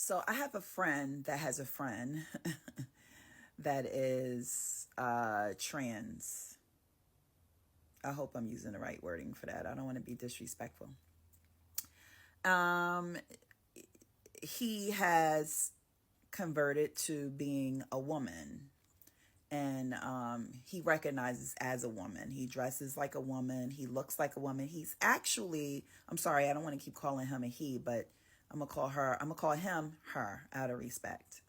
So I have a friend that has a friend that is trans. I hope I'm using the right wording for that. I don't want to be disrespectful. Um, he has converted to being a woman, and he recognizes as a woman. He dresses like a woman. He looks like a woman. He's actually, I'm sorry, I don't want to keep calling him a he, but I'm gonna call him her out of respect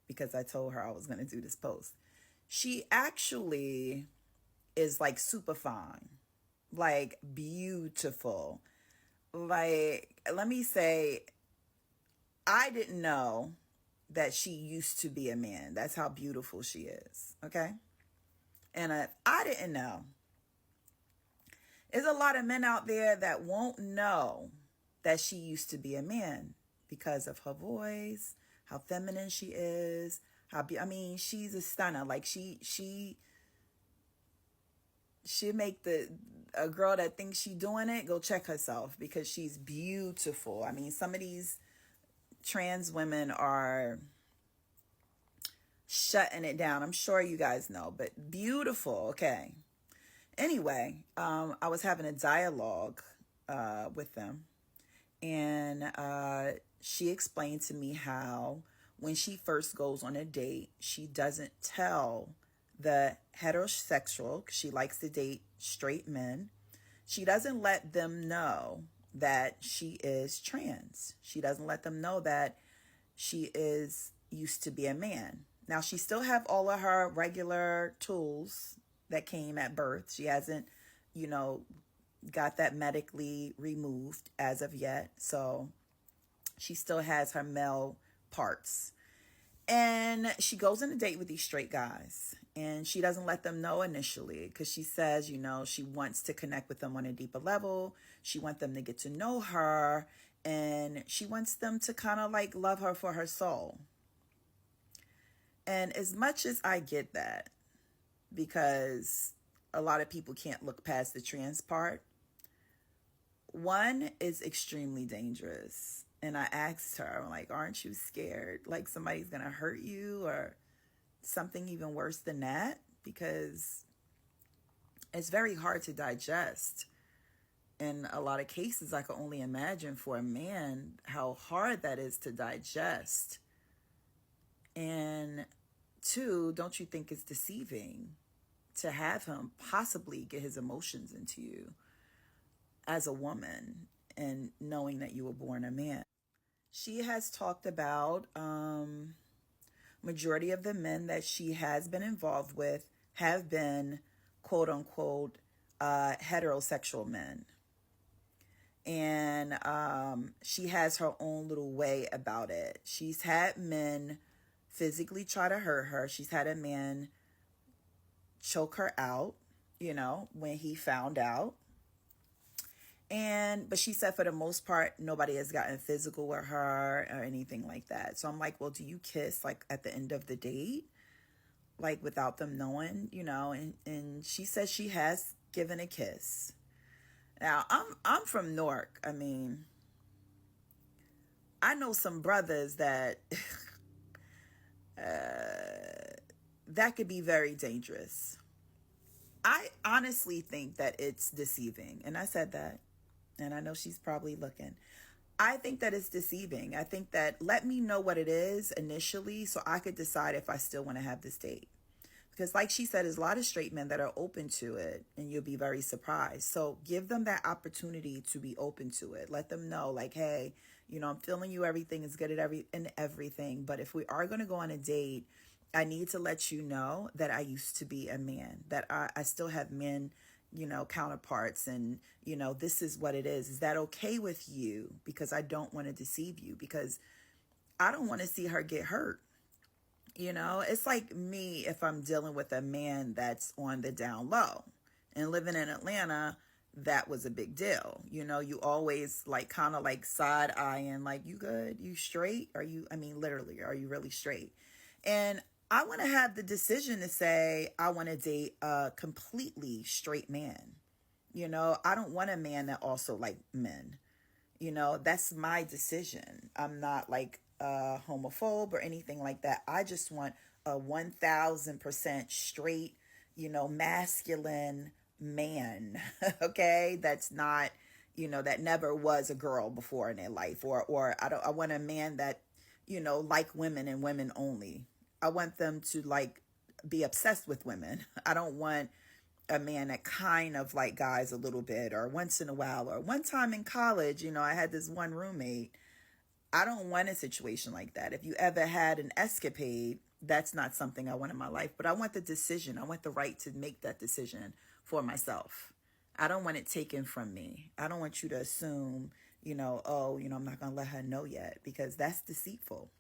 because I told her I was gonna do this post. She actually is like super fine, like beautiful. Like, let me say, I didn't know that she used to be a man. That's how beautiful she is. Okay. And I didn't know. There's a lot of men out there that won't know that she used to be a man because of her voice, how feminine she is, I mean, she's a stunner. Like she make the a girl that thinks she doing it go check herself because she's beautiful. I mean, some of these trans women are shutting it down. I'm sure you guys know, but beautiful. Okay. Anyway, I was having a dialogue with them, and she explained to me how when she first goes on a date, she doesn't tell the heterosexual, 'cause she likes to date straight men, she doesn't let them know that she is trans. She doesn't let them know that she is used to be a man. Now, she still have all of her regular tools that came at birth. She hasn't, you know, got that medically removed as of yet. So she still has her male parts. And she goes on a date with these straight guys. And she doesn't let them know initially because she says, she wants to connect with them on a deeper level. She wants them to get to know her. And she wants them to kind of like love her for her soul. And as much as I get that, because a lot of people can't look past the trans part, one is extremely dangerous. And I asked her, I'm like, aren't you scared? Like somebody's going to hurt you or something even worse than that? Because it's very hard to digest. In a lot of cases, I can only imagine for a man how hard that is to digest. And two, don't you think it's deceiving to have him possibly get his emotions into you as a woman and knowing that you were born a man? She has talked about majority of the men that she has been involved with have been quote unquote heterosexual men. And she has her own little way about it. She's had men physically try to hurt her. She's had a man choke her out, when he found out. But she said for the most part, nobody has gotten physical with her or anything like that. So I'm like, well, do you kiss like at the end of the date? Like without them knowing, and she says she has given a kiss. Now I'm from Newark. I mean, I know some brothers that that could be very dangerous. I honestly think that it's deceiving. And I said that. And I know she's probably looking. I think that it's deceiving. I think that let me know what it is initially so I could decide if I still want to have this date. Because like she said, there's a lot of straight men that are open to it and you'll be very surprised. So give them that opportunity to be open to it. Let them know like, hey, I'm feeling you. Everything is good at everything. But if we are going to go on a date, I need to let you know that I used to be a man, that I still have men, counterparts. And, this is what it is. Is that okay with you? Because I don't want to deceive you because I don't want to see her get hurt. It's like me if I'm dealing with a man that's on the down low and living in Atlanta. That was a big deal. You always like kind of like side eyeing, like, you good? You straight? Literally, are you really straight? And I want to have the decision to say, I want to date a completely straight man. I don't want a man that also like men. That's my decision. I'm not like homophobe or anything like that. I just want a 1000% straight, masculine man. Okay. That's not, that never was a girl before in their life, or I want a man that, like women and women only. I want them to like be obsessed with women. I don't want a man that kind of like guys a little bit, or once in a while, or one time in college, I had this one roommate. I don't want a situation like that. If you ever had an escapade, that's not something I want in my life. But I want the decision. I want the right to make that decision for myself. I don't want it taken from me. I don't want you to assume, oh, I'm not going to let her know yet, because that's deceitful.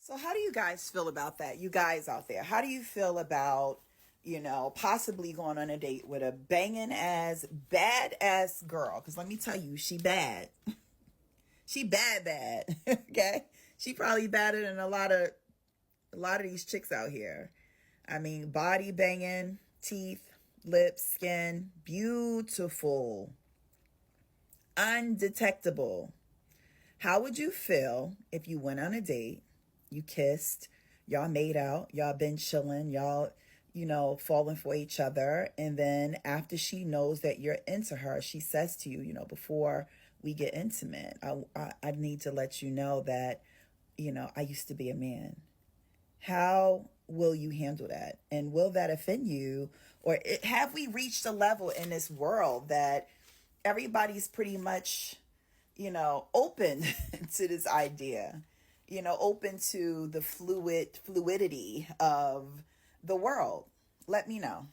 So how do you guys feel about that? You guys out there, how do you feel about, possibly going on a date with a banging ass, badass girl? Because let me tell you, she bad. She bad. Okay. She probably badder than a lot of these chicks out here. I mean, body banging, teeth, lips, skin, beautiful, undetectable. How would you feel if you went on a date, you kissed, y'all made out, y'all been chilling, y'all, falling for each other, and then after she knows that you're into her, she says to you, before we get intimate, I need to let you know that, I used to be a man. How will you handle that? And will that offend you? Or have we reached a level in this world that everybody's pretty much, open to this idea, open to the fluidity of the world? Let me know.